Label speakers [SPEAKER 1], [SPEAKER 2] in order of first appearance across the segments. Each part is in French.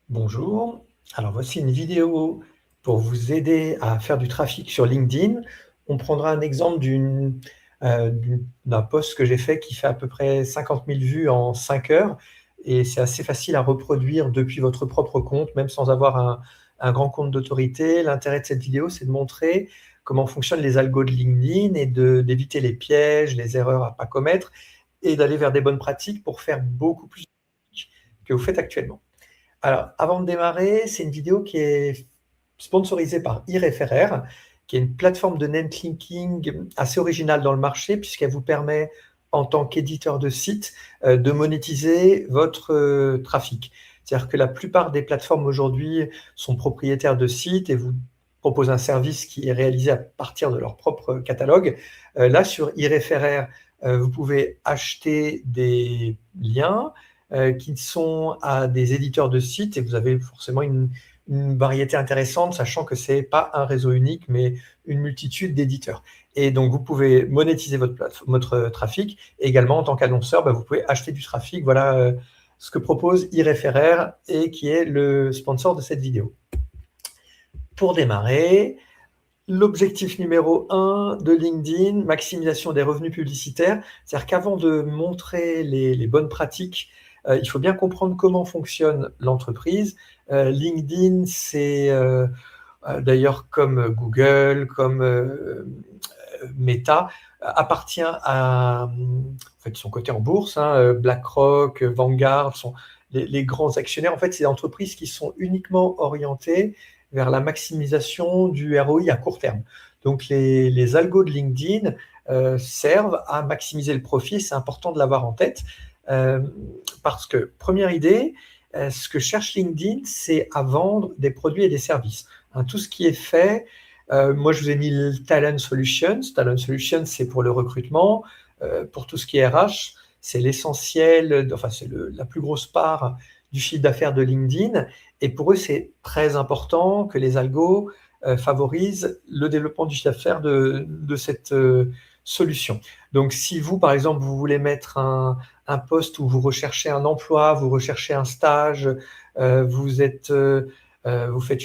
[SPEAKER 1] Bonjour, alors voici une vidéo pour vous aider à faire du trafic sur LinkedIn. On prendra un exemple d'un post que j'ai fait qui fait à peu près 50 000 vues en 5 heures et c'est assez facile à reproduire depuis votre propre compte, même sans avoir un grand compte d'autorité. L'intérêt de cette vidéo, c'est de montrer comment fonctionnent les algos de LinkedIn et d'éviter les pièges, les erreurs à ne pas commettre et d'aller vers des bonnes pratiques pour faire beaucoup plus de trafic que vous faites actuellement. Alors, avant de démarrer, c'est une vidéo qui est sponsorisée par iReferrer, qui est une plateforme de netlinking assez originale dans le marché, puisqu'elle vous permet, en tant qu'éditeur de site, de monétiser votre trafic. C'est-à-dire que la plupart des plateformes aujourd'hui sont propriétaires de sites et vous proposent un service qui est réalisé à partir de leur propre catalogue. Là, sur iReferrer, vous pouvez acheter des liens, qui sont à des éditeurs de sites et vous avez forcément une variété intéressante, sachant que ce n'est pas un réseau unique, mais une multitude d'éditeurs. Et donc, vous pouvez monétiser votre trafic. Et également, en tant qu'annonceur, vous pouvez acheter du trafic. Voilà ce que propose iReferrer et qui est le sponsor de cette vidéo. Pour démarrer, l'objectif numéro 1 de LinkedIn, maximisation des revenus publicitaires. C'est-à-dire qu'avant de montrer les bonnes pratiques, il faut bien comprendre comment fonctionne l'entreprise. LinkedIn, c'est d'ailleurs comme Google, comme Meta, appartient à, en fait, ils sont cotés en bourse, BlackRock, Vanguard, sont les grands actionnaires. En fait, c'est des entreprises qui sont uniquement orientées vers la maximisation du ROI à court terme. Donc, les algos de LinkedIn servent à maximiser le profit. C'est important de l'avoir en tête parce que, première idée, ce que cherche LinkedIn, c'est à vendre des produits et des services. Tout ce qui est fait, moi je vous ai mis le Talent Solutions. Talent Solutions, c'est pour le recrutement. Pour tout ce qui est RH, c'est l'essentiel, enfin c'est la plus grosse part du chiffre d'affaires de LinkedIn. Et pour eux, c'est très important que les algos favorisent le développement du chiffre d'affaires de cette solution. Donc si vous, par exemple, vous voulez mettre un poste où vous recherchez un emploi, vous recherchez un stage, vous faites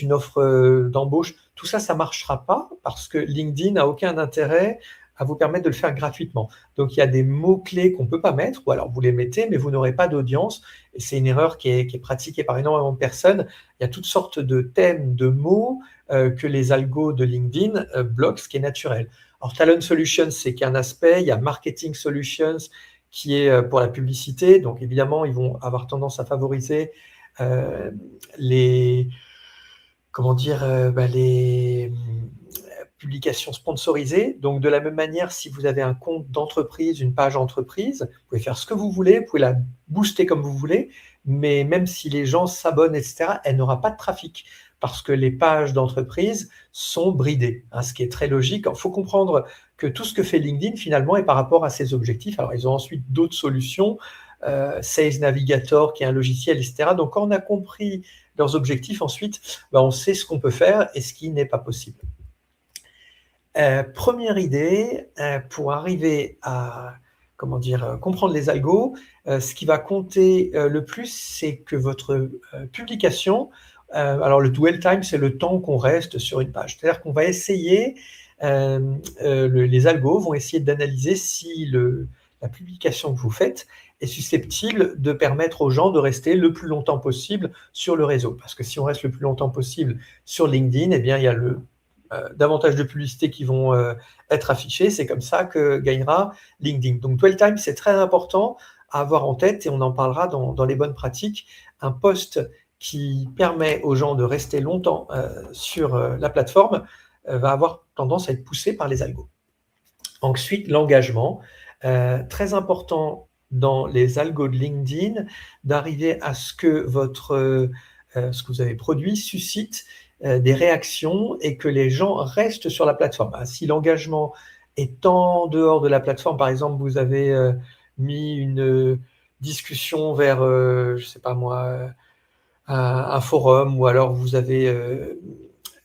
[SPEAKER 1] une offre d'embauche, tout ça, ça ne marchera pas parce que LinkedIn n'a aucun intérêt à vous permettre de le faire gratuitement. Donc, il y a des mots-clés qu'on ne peut pas mettre, ou alors vous les mettez, mais vous n'aurez pas d'audience. Et c'est une erreur qui est pratiquée par énormément de personnes. Il y a toutes sortes de thèmes, de mots que les algos de LinkedIn bloquent, ce qui est naturel. Alors, Talent Solutions, c'est qu'un aspect. Il y a Marketing Solutions, qui est pour la publicité. Donc, évidemment, ils vont avoir tendance à favoriser les publications sponsorisées. Donc, de la même manière, si vous avez un compte d'entreprise, une page entreprise, vous pouvez faire ce que vous voulez, vous pouvez la booster comme vous voulez, mais même si les gens s'abonnent, etc., elle n'aura pas de trafic parce que les pages d'entreprise sont bridées, ce qui est très logique. Il faut comprendre que tout ce que fait LinkedIn, finalement, est par rapport à ses objectifs. Alors, ils ont ensuite d'autres solutions, Sales Navigator, qui est un logiciel, etc. Donc, quand on a compris leurs objectifs, ensuite, on sait ce qu'on peut faire et ce qui n'est pas possible. Première idée, pour arriver à comprendre les algos, ce qui va compter le plus, c'est que votre publication, alors le dwell time, c'est le temps qu'on reste sur une page. C'est-à-dire qu'on va essayer, les algos vont essayer d'analyser si la publication que vous faites est susceptible de permettre aux gens de rester le plus longtemps possible sur le réseau. Parce que si on reste le plus longtemps possible sur LinkedIn, eh bien, il y a davantage de publicités qui vont être affichées. C'est comme ça que gagnera LinkedIn. Donc, dwell time, c'est très important à avoir en tête et on en parlera dans les bonnes pratiques. Un post qui permet aux gens de rester longtemps sur la plateforme va avoir tendance à être poussé par les algos. Ensuite, l'engagement. Très important dans les algos de LinkedIn d'arriver à ce que ce que vous avez produit suscite des réactions et que les gens restent sur la plateforme. Si l'engagement est en dehors de la plateforme, par exemple, vous avez mis une discussion vers, je ne sais pas moi, un forum, ou alors vous avez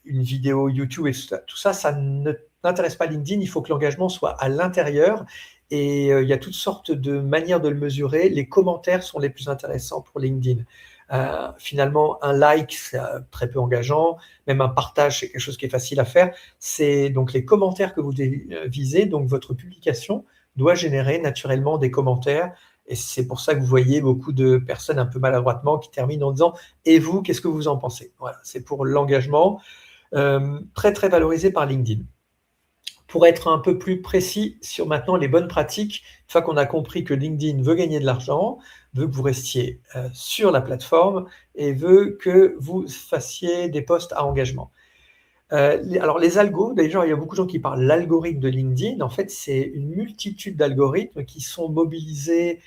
[SPEAKER 1] une vidéo YouTube et tout ça, ça n'intéresse pas LinkedIn. Il faut que l'engagement soit à l'intérieur et il y a toutes sortes de manières de le mesurer. Les commentaires sont les plus intéressants pour LinkedIn. Finalement, un like, c'est très peu engageant, même un partage, c'est quelque chose qui est facile à faire. C'est donc les commentaires que vous visez, donc votre publication doit générer naturellement des commentaires, et c'est pour ça que vous voyez beaucoup de personnes un peu maladroitement qui terminent en disant: «Et vous, qu'est-ce que vous en pensez?» Voilà, c'est pour l'engagement, très, très valorisé par LinkedIn. Pour être un peu plus précis sur maintenant les bonnes pratiques, une fois qu'on a compris que LinkedIn veut gagner de l'argent, veut que vous restiez sur la plateforme et veut que vous fassiez des posts à engagement. Alors les algos, d'ailleurs, il y a beaucoup de gens qui parlent de l'algorithme de LinkedIn. En fait, c'est une multitude d'algorithmes qui sont mobilisés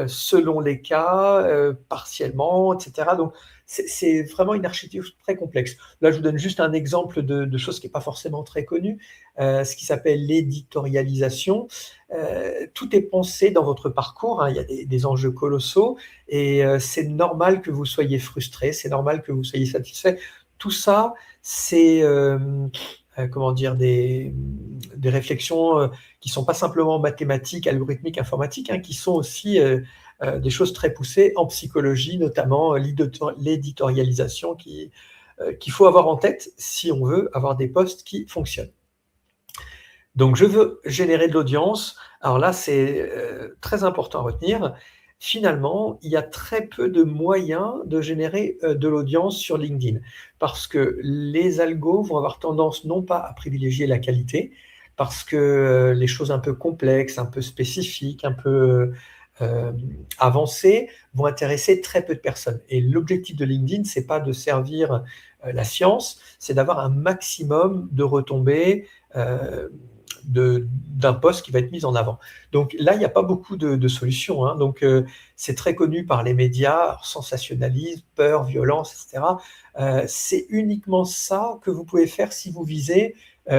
[SPEAKER 1] selon les cas, partiellement, et cetera. Donc c'est vraiment une architecture très complexe. Là, je vous donne juste un exemple de chose qui n'est pas forcément très connue, ce qui s'appelle l'éditorialisation. Tout est pensé dans votre parcours, hein, il y a des enjeux colossaux et c'est normal que vous soyez frustré, c'est normal que vous soyez satisfait. Tout ça, c'est comment dire, des réflexions qui ne sont pas simplement mathématiques, algorithmiques, informatiques, hein, qui sont aussi des choses très poussées en psychologie, notamment l'éditorialisation qu'il faut avoir en tête si on veut avoir des posts qui fonctionnent. Donc je veux générer de l'audience. Alors là, c'est très important à retenir. Finalement, il y a très peu de moyens de générer de l'audience sur LinkedIn parce que les algos vont avoir tendance non pas à privilégier la qualité, parce que les choses un peu complexes, un peu spécifiques, un peu avancées vont intéresser très peu de personnes. Et l'objectif de LinkedIn, c'est pas de servir la science, c'est d'avoir un maximum de retombées d'un poste qui va être mis en avant. Donc là, il n'y a pas beaucoup de solutions, hein. Donc c'est très connu par les médias, sensationnalisme, peur, violence, etc. C'est uniquement ça que vous pouvez faire si vous visez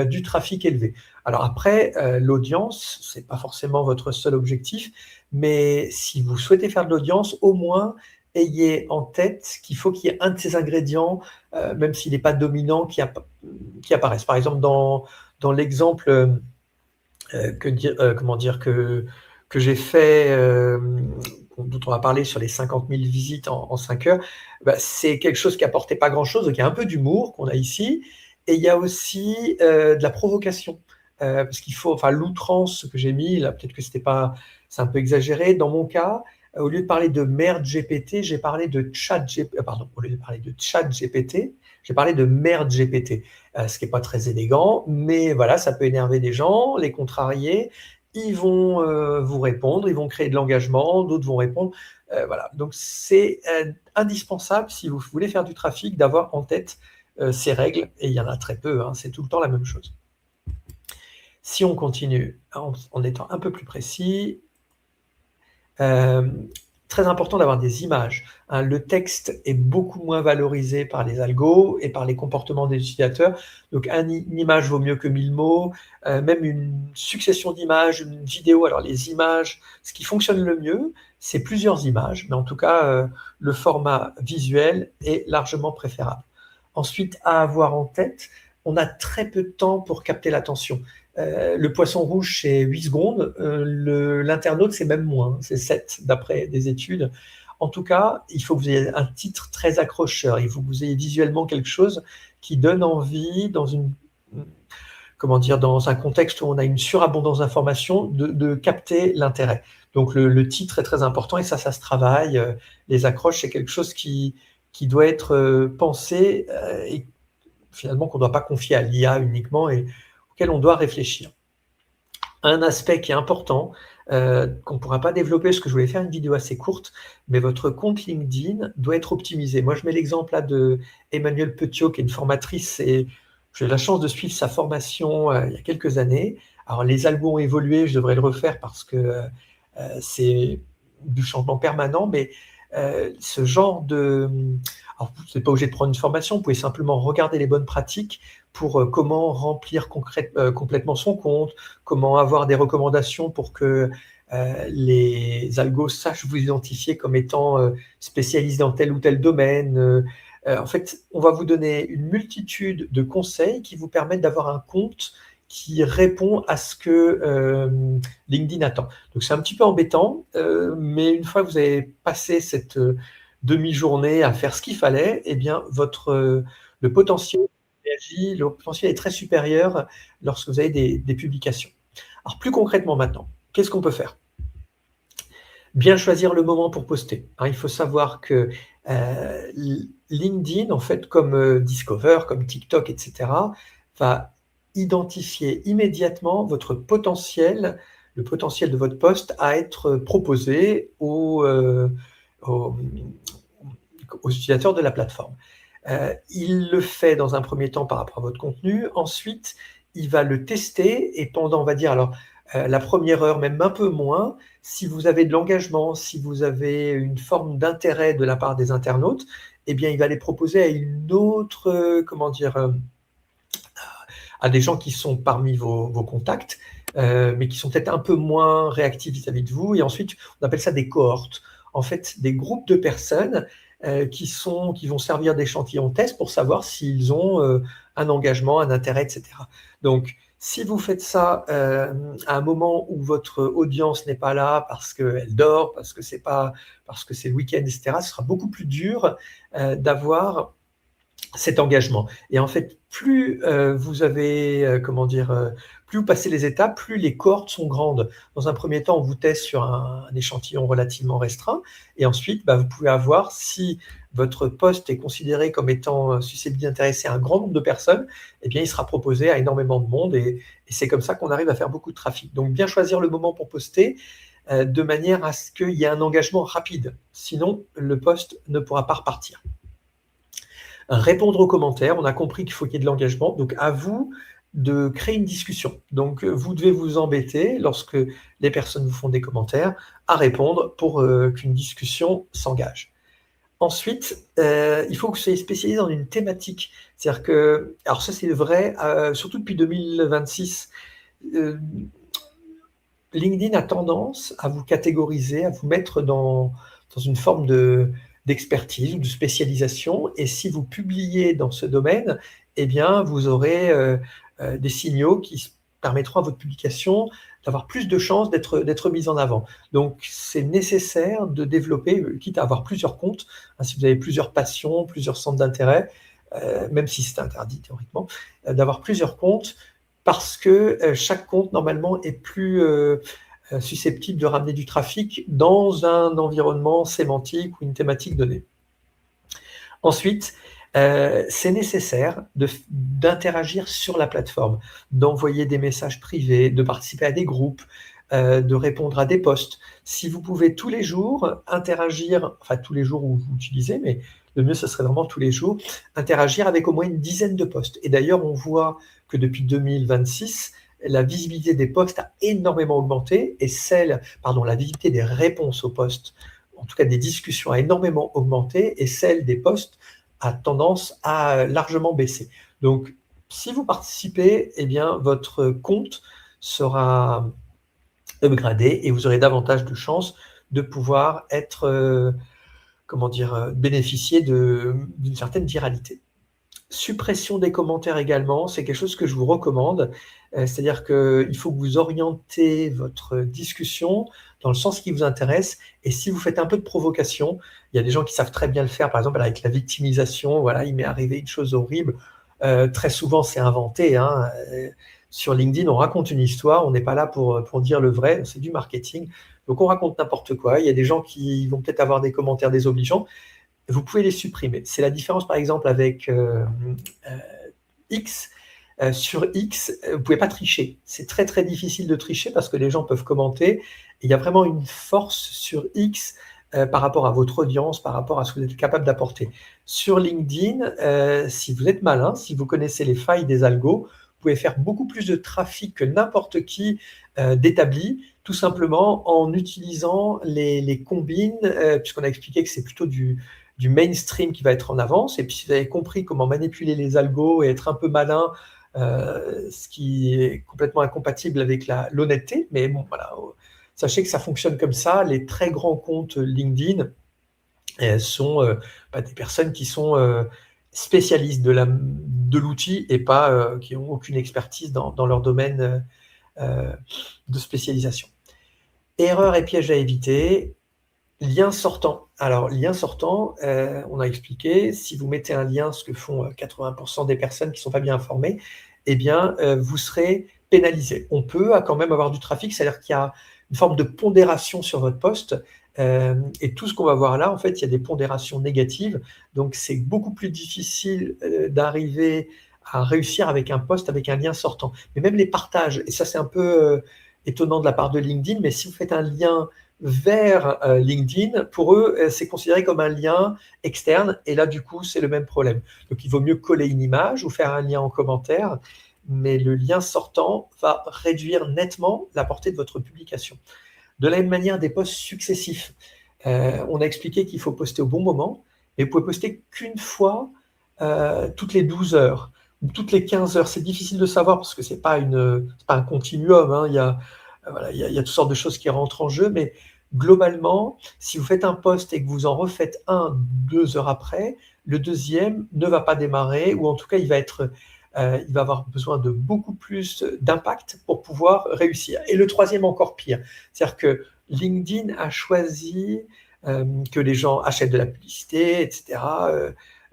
[SPEAKER 1] du trafic élevé. Alors après, l'audience, c'est pas forcément votre seul objectif, mais si vous souhaitez faire de l'audience, au moins ayez en tête qu'il faut qu'il y ait un de ces ingrédients, même s'il n'est pas dominant, qui apparaissent. Par exemple, dans l'exemple que j'ai fait, dont on va parler sur les 50 000 visites en 5 heures, bah, c'est quelque chose qui apportait pas grand-chose, donc il y a un peu d'humour qu'on a ici, et il y a aussi de la provocation, parce qu'il faut, enfin l'outrance que j'ai mis, là peut-être que c'était pas, c'est un peu exagéré. Dans mon cas, au lieu de parler de merde GPT, j'ai parlé de pardon, au lieu de parler de chat GPT, j'ai parlé de merde GPT. Ce qui n'est pas très élégant, mais voilà, ça peut énerver des gens, les contrarier. Ils vont vous répondre, ils vont créer de l'engagement, d'autres vont répondre. Voilà, donc c'est indispensable si vous voulez faire du trafic d'avoir en tête ces règles, et il y en a très peu, hein, c'est tout le temps la même chose. Si on continue en étant un peu plus précis, très important d'avoir des images, hein. Le texte est beaucoup moins valorisé par les algos et par les comportements des utilisateurs. Donc une image vaut mieux que 1000 mots, même une succession d'images, une vidéo. Alors les images, ce qui fonctionne le mieux, c'est plusieurs images, mais en tout cas, le format visuel est largement préférable. Ensuite, à avoir en tête, on a très peu de temps pour capter l'attention. Le poisson rouge, c'est 8 secondes. L'internaute, c'est même moins, c'est 7 d'après des études. En tout cas, il faut que vous ayez un titre très accrocheur. Il faut que vous ayez visuellement quelque chose qui donne envie dans dans un contexte où on a une surabondance d'informations, de capter l'intérêt. Donc le titre est très important et ça se travaille. Les accroches, c'est quelque chose qui doit être pensé et finalement qu'on ne doit pas confier à l'IA uniquement et auquel on doit réfléchir. Un aspect qui est important, qu'on ne pourra pas développer, parce que je voulais faire une vidéo assez courte, mais votre compte LinkedIn doit être optimisé. Moi, je mets l'exemple là de Emmanuelle Petiot, qui est une formatrice, et j'ai eu la chance de suivre sa formation il y a quelques années. Alors, les algos ont évolué, je devrais le refaire parce que c'est du changement permanent, mais ce genre de... Alors, vous n'êtes pas obligé de prendre une formation, vous pouvez simplement regarder les bonnes pratiques pour comment remplir complètement son compte, comment avoir des recommandations pour que les algos sachent vous identifier comme étant spécialisé dans tel ou tel domaine. En fait, on va vous donner une multitude de conseils qui vous permettent d'avoir un compte qui répond à ce que LinkedIn attend. Donc c'est un petit peu embêtant, mais une fois que vous avez passé cette demi-journée à faire ce qu'il fallait, eh bien le potentiel le potentiel est très supérieur lorsque vous avez des publications. Alors plus concrètement maintenant, qu'est-ce qu'on peut faire? Bien choisir le moment pour poster, hein. Il faut savoir que, LinkedIn, en fait, comme, Discover, comme TikTok et cetera, va identifier immédiatement le potentiel de votre post à être proposé aux, aux utilisateurs de la plateforme. Il le fait dans un premier temps par rapport à votre contenu. Ensuite, il va le tester et pendant, on va dire, alors, la première heure, même un peu moins, si vous avez de l'engagement, si vous avez une forme d'intérêt de la part des internautes, eh bien, il va les proposer à une autre, comment dire, à des gens qui sont parmi vos contacts, mais qui sont peut-être un peu moins réactifs vis-à-vis de vous. Et ensuite, on appelle ça des cohortes. En fait, des groupes de personnes qui vont servir d'échantillon test pour savoir s'ils ont un engagement, un intérêt, etc. Donc, si vous faites ça à un moment où votre audience n'est pas là parce qu'elle dort, parce que c'est le week-end, etc., ce sera beaucoup plus dur d'avoir cet engagement. Et en fait, plus vous avez, plus vous passez les étapes, plus les cohortes sont grandes. Dans un premier temps, on vous teste sur un échantillon relativement restreint, et ensuite, vous pouvez avoir, si votre poste est considéré comme étant susceptible d'intéresser un grand nombre de personnes, eh bien, il sera proposé à énormément de monde, et c'est comme ça qu'on arrive à faire beaucoup de trafic. Donc, bien choisir le moment pour poster, de manière à ce qu'il y ait un engagement rapide. Sinon, le post ne pourra pas repartir. Répondre aux commentaires, on a compris qu'il faut qu'il y ait de l'engagement, donc à vous de créer une discussion. Donc vous devez vous embêter, lorsque les personnes vous font des commentaires, à répondre pour qu'une discussion s'engage. Ensuite, il faut que vous soyez spécialisé dans une thématique. C'est-à-dire que, alors ça c'est vrai, surtout depuis 2026, LinkedIn a tendance à vous catégoriser, à vous mettre dans une forme d'expertise ou de spécialisation. Et si vous publiez dans ce domaine, eh bien, vous aurez des signaux qui permettront à votre publication d'avoir plus de chances d'être mise en avant. Donc, c'est nécessaire de développer, quitte à avoir plusieurs comptes, hein, si vous avez plusieurs passions, plusieurs centres d'intérêt, même si c'est interdit théoriquement, d'avoir plusieurs comptes, parce que chaque compte, normalement, est plus susceptible de ramener du trafic dans un environnement sémantique ou une thématique donnée. Ensuite, c'est nécessaire d'interagir sur la plateforme, d'envoyer des messages privés, de participer à des groupes, de répondre à des posts. Si vous pouvez tous les jours interagir, enfin tous les jours où vous utilisez, mais le mieux, ce serait vraiment tous les jours, interagir avec au moins une dizaine de posts. Et d'ailleurs, on voit que depuis 2026, la visibilité des posts a énormément augmenté et la visibilité des réponses aux posts, en tout cas des discussions, a énormément augmenté et celle des posts a tendance à largement baisser. Donc, si vous participez, eh bien, votre compte sera upgradé et vous aurez davantage de chances de pouvoir être, bénéficier d'une certaine viralité. Suppression des commentaires également, c'est quelque chose que je vous recommande. C'est-à-dire qu'il faut que vous orientez votre discussion dans le sens qui vous intéresse. Et si vous faites un peu de provocation, il y a des gens qui savent très bien le faire, par exemple avec la victimisation. Voilà, il m'est arrivé une chose horrible. Très souvent, c'est inventé, hein. Sur LinkedIn, on raconte une histoire. On n'est pas là pour dire le vrai. C'est du marketing. Donc, on raconte n'importe quoi. Il y a des gens qui vont peut-être avoir des commentaires désobligeants. Vous pouvez les supprimer. C'est la différence, par exemple, avec X. Sur X, vous ne pouvez pas tricher. C'est très, très difficile de tricher parce que les gens peuvent commenter. Et il y a vraiment une force sur X par rapport à votre audience, par rapport à ce que vous êtes capable d'apporter. Sur LinkedIn, si vous êtes malin, si vous connaissez les failles des algos, vous pouvez faire beaucoup plus de trafic que n'importe qui d'établi, tout simplement en utilisant les combines, puisqu'on a expliqué que c'est plutôt du mainstream qui va être en avance. Et puis, si vous avez compris comment manipuler les algos et être un peu malin, ce qui est complètement incompatible avec l'honnêteté. Mais bon, voilà, sachez que ça fonctionne comme ça. Les très grands comptes LinkedIn sont des personnes qui sont spécialistes de l'outil et pas qui n'ont aucune expertise dans leur domaine de spécialisation. Erreurs et pièges à éviter. Lien sortant. Alors, lien sortant, on a expliqué, si vous mettez un lien, ce que font 80% des personnes qui ne sont pas bien informées, eh bien, vous serez pénalisé. On peut quand même avoir du trafic, c'est-à-dire qu'il y a une forme de pondération sur votre poste. Et tout ce qu'on va voir là, en fait, il y a des pondérations négatives. Donc, c'est beaucoup plus difficile d'arriver à réussir avec un poste, avec un lien sortant. Mais même les partages, et ça, c'est un peu étonnant de la part de LinkedIn, mais si vous faites un lien vers LinkedIn, pour eux, c'est considéré comme un lien externe, et là, du coup, c'est le même problème. Donc, il vaut mieux coller une image ou faire un lien en commentaire, mais le lien sortant va réduire nettement la portée de votre publication. De la même manière, des posts successifs. On a expliqué qu'il faut poster au bon moment, mais vous pouvez poster qu'une fois toutes les 12 heures ou toutes les 15 heures. C'est difficile de savoir parce que c'est pas un continuum, hein. Voilà, il y a toutes sortes de choses qui rentrent en jeu, mais globalement, si vous faites un post et que vous en refaites un 2 heures après, le deuxième ne va pas démarrer, ou en tout cas, il va avoir besoin de beaucoup plus d'impact pour pouvoir réussir. Et le troisième, encore pire. C'est-à-dire que LinkedIn a choisi que les gens achètent de la publicité, etc.,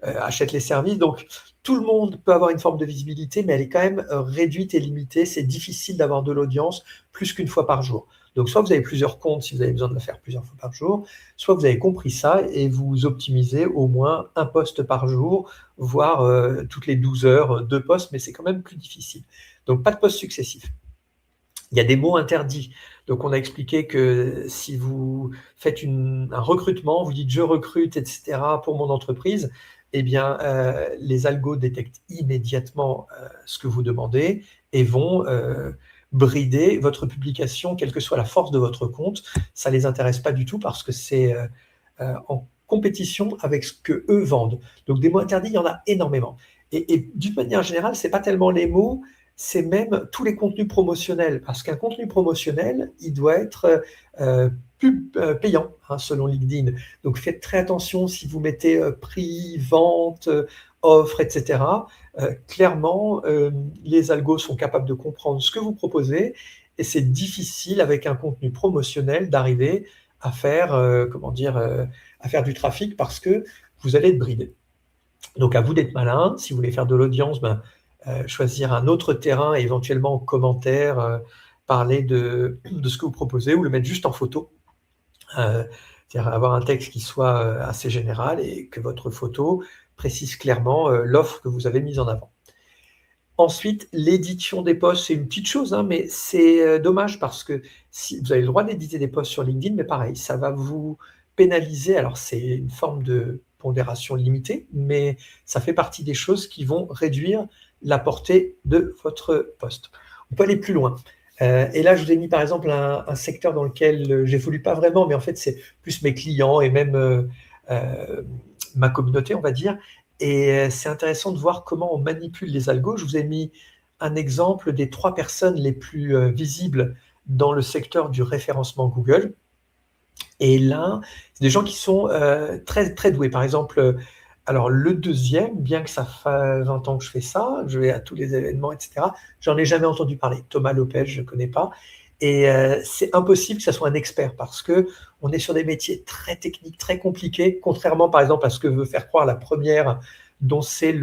[SPEAKER 1] achètent les services. Donc, tout le monde peut avoir une forme de visibilité, mais elle est quand même réduite et limitée. C'est difficile d'avoir de l'audience plus qu'une fois par jour. Donc, soit vous avez plusieurs comptes si vous avez besoin de le faire plusieurs fois par jour, soit vous avez compris ça et vous optimisez au moins un post par jour, voire toutes les 12 heures, 2 posts, mais c'est quand même plus difficile. Donc, pas de posts successifs. Il y a des mots interdits. Donc, on a expliqué que si vous faites un recrutement, vous dites « je recrute », etc. pour mon entreprise, eh bien, les algos détectent immédiatement ce que vous demandez et vont brider votre publication, quelle que soit la force de votre compte. Ça ne les intéresse pas du tout parce que c'est en compétition avec ce qu'eux vendent. Donc, des mots interdits, il y en a énormément. Et d'une manière générale, ce n'est pas tellement les mots, c'est même tous les contenus promotionnels, parce qu'un contenu promotionnel, il doit être payant, hein, selon LinkedIn. Donc faites très attention si vous mettez prix, vente, offre, etc. Clairement, les algos sont capables de comprendre ce que vous proposez, et c'est difficile avec un contenu promotionnel d'arriver à faire, à faire du trafic parce que vous allez être bridé. Donc à vous d'être malin. Si vous voulez faire de l'audience, choisir un autre terrain et éventuellement en commentaire, parler de ce que vous proposez ou le mettre juste en photo. C'est-à-dire avoir un texte qui soit assez général et que votre photo précise clairement l'offre que vous avez mise en avant. Ensuite, l'édition des posts, c'est une petite chose, hein, mais c'est dommage parce que si vous avez le droit d'éditer des posts sur LinkedIn, mais pareil, ça va vous pénaliser. Alors, c'est une forme de pondération limitée, mais ça fait partie des choses qui vont réduire la portée de votre post. On peut aller plus loin. Et là, je vous ai mis par exemple un secteur dans lequel j'évolue pas vraiment, mais en fait, c'est plus mes clients et même ma communauté, on va dire. Et c'est intéressant de voir comment on manipule les algos. Je vous ai mis un exemple des 3 personnes les plus visibles dans le secteur du référencement Google. Et là, c'est des gens qui sont très, très doués. Par exemple, alors le deuxième, bien que ça fait 20 ans que je fais ça, je vais à tous les événements, etc., j'en ai jamais entendu parler. Thomas Lopez, je ne connais pas. Et c'est impossible que ça soit un expert parce qu'on est sur des métiers très techniques, très compliqués, contrairement par exemple à ce que veut faire croire la première, dont c'est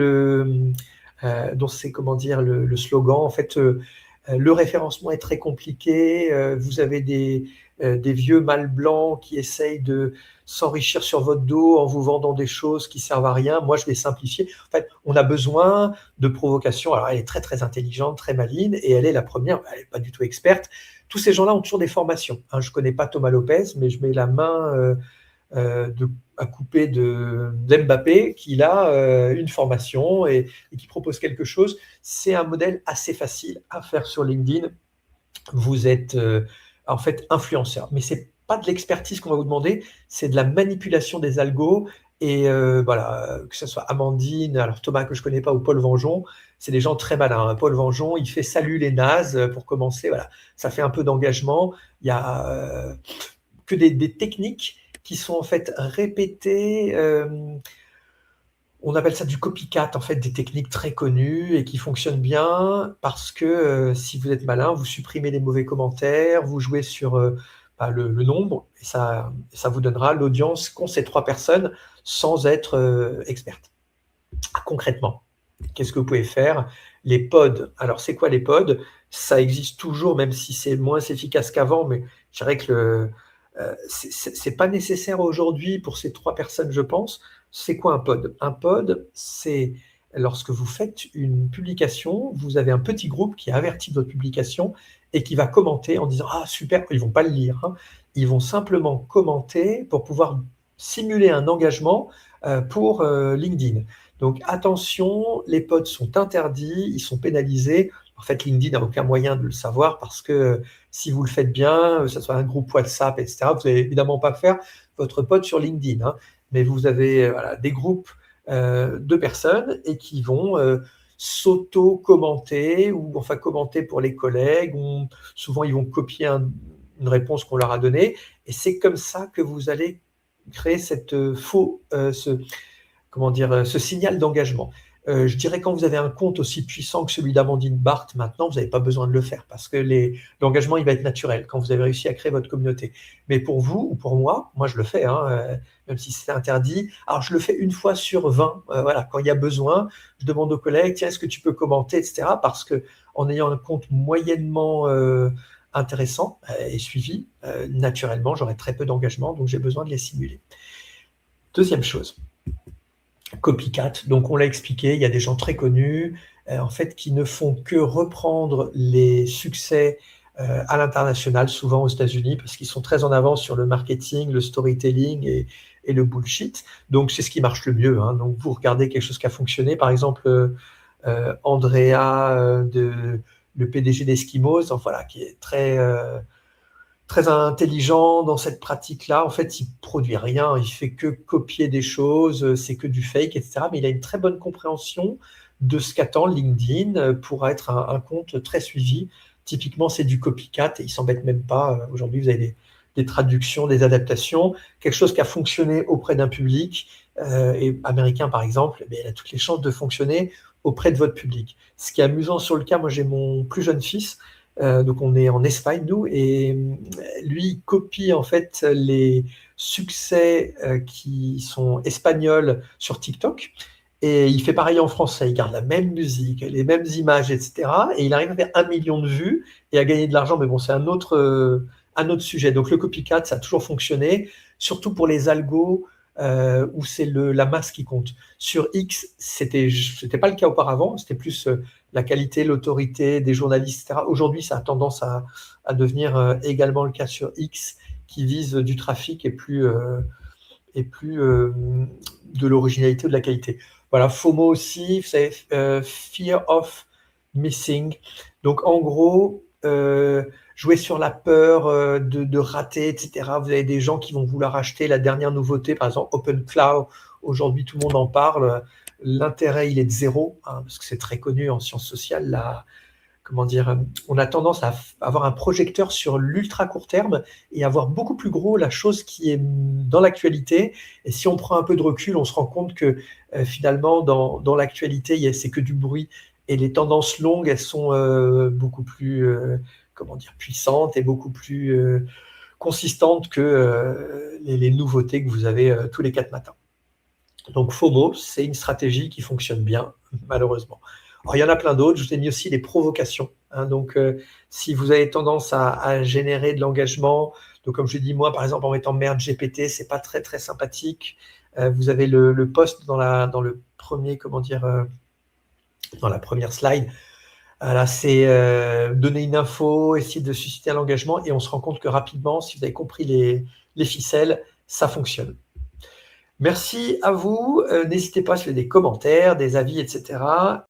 [SPEAKER 1] comment dire, le slogan. En fait, le référencement est très compliqué. Vous avez des vieux mâles blancs qui essayent de s'enrichir sur votre dos en vous vendant des choses qui servent à rien. Moi, je vais simplifier. En fait, on a besoin de provocation. Alors, elle est très, très intelligente, très maligne, et elle est la première. Elle n'est pas du tout experte. Tous ces gens-là ont toujours des formations. Hein, je ne connais pas Thomas Lopez, mais je mets la main à couper d'Mbappé, qui a une formation et qui propose quelque chose. C'est un modèle assez facile à faire sur LinkedIn. Vous êtes en fait influenceur, mais c'est pas de l'expertise qu'on va vous demander, c'est de la manipulation des algos. Et voilà, que ce soit Amandine, alors Thomas que je connais pas, ou Paul Vengeon, c'est des gens très malins. Paul Vengeon, il fait salut les nazes pour commencer. Voilà, ça fait un peu d'engagement. Il y a que des techniques qui sont en fait répétées. On appelle ça du copycat, en fait, des techniques très connues et qui fonctionnent bien parce que si vous êtes malin, vous supprimez les mauvais commentaires, vous jouez sur le nombre, et ça vous donnera l'audience qu'ont ces 3 personnes sans être experte. Concrètement, qu'est-ce que vous pouvez faire? Les pods. Alors, c'est quoi les pods? Ça existe toujours, même si c'est moins efficace qu'avant, mais je dirais que c'est pas nécessaire aujourd'hui pour ces 3 personnes, je pense. C'est quoi un pod? Un pod, c'est lorsque vous faites une publication, vous avez un petit groupe qui est averti de votre publication et qui va commenter en disant: «Ah super!» Ils vont pas le lire, hein. Ils vont simplement commenter pour pouvoir simuler un engagement, pour, LinkedIn. Donc attention, les pods sont interdits, ils sont pénalisés. En fait, LinkedIn n'a aucun moyen de le savoir parce que si vous le faites bien, que ce soit un groupe WhatsApp, et cetera, vous n'allez évidemment pas faire votre pod sur LinkedIn, hein, mais vous avez voilà, des groupes de personnes et qui vont s'auto-commenter ou enfin commenter pour les collègues. Souvent, ils vont copier une réponse qu'on leur a donnée et c'est comme ça que vous allez créer ce signal d'engagement. Je dirais quand vous avez un compte aussi puissant que celui d'Amandine Barthes maintenant, vous n'avez pas besoin de le faire parce que l'engagement, il va être naturel quand vous avez réussi à créer votre communauté. Mais pour vous ou pour moi je le fais, hein, même si c'est interdit. Alors je le fais une fois sur 20, voilà, quand il y a besoin, je demande aux collègues, tiens, est-ce que tu peux commenter, etc. Parce qu'en ayant un compte moyennement intéressant et suivi, naturellement, j'aurai très peu d'engagement, donc j'ai besoin de les simuler. Deuxième chose, copycat, donc on l'a expliqué, il y a des gens très connus, en fait, qui ne font que reprendre les succès à l'international, souvent aux États-Unis, parce qu'ils sont très en avance sur le marketing, le storytelling et le bullshit. Donc c'est ce qui marche le mieux, hein. Donc vous regardez quelque chose qui a fonctionné, par exemple Andrea, le PDG d'Eskimos, enfin, voilà, qui est très intelligent dans cette pratique-là. En fait, il produit rien, il fait que copier des choses, c'est que du fake, etc. Mais il a une très bonne compréhension de ce qu'attend LinkedIn pour être un compte très suivi. Typiquement, c'est du copycat et il s'embête même pas. Aujourd'hui, vous avez des traductions, des adaptations, quelque chose qui a fonctionné auprès d'un public et américain par exemple, mais il a toutes les chances de fonctionner auprès de votre public. Ce qui est amusant sur le cas, moi j'ai mon plus jeune fils, donc on est en Espagne nous, et lui il copie en fait les succès qui sont espagnols sur TikTok. Et il fait pareil en français, il garde la même musique, les mêmes images, etc. Et il arrive à faire 1 million de vues et à gagner de l'argent. Mais bon, c'est un autre sujet. Donc le copycat, ça a toujours fonctionné, surtout pour les algos où c'est la masse qui compte. Sur X, c'était pas le cas auparavant, c'était plus la qualité, l'autorité des journalistes, etc. Aujourd'hui, ça a tendance à devenir également le cas sur X, qui vise du trafic et plus de l'originalité ou de la qualité. Voilà, FOMO aussi, c'est Fear of Missing. Donc en gros, jouer sur la peur de rater, etc. Vous avez des gens qui vont vouloir acheter la dernière nouveauté, par exemple OpenCloud. Aujourd'hui, tout le monde en parle. L'intérêt, il est de zéro, hein, parce que c'est très connu en sciences sociales. Comment dire, on a tendance à avoir un projecteur sur l'ultra court terme et à voir beaucoup plus gros la chose qui est dans l'actualité. Et si on prend un peu de recul, on se rend compte que finalement, dans l'actualité, c'est que du bruit. Et les tendances longues, elles sont beaucoup plus puissantes et beaucoup plus consistantes que les nouveautés que vous avez tous les 4 matins. Donc FOMO, c'est une stratégie qui fonctionne bien, malheureusement. Alors, il y en a plein d'autres. Je vous ai mis aussi les provocations, hein. Donc, si vous avez tendance à générer de l'engagement, donc comme je dis moi, par exemple, en mettant merde GPT, c'est pas très très sympathique. Vous avez le post dans le premier, dans la première slide. Là, c'est donner une info, essayer de susciter un engagement, et on se rend compte que rapidement, si vous avez compris les ficelles, ça fonctionne. Merci à vous. N'hésitez pas si vous avez des commentaires, des avis, etc.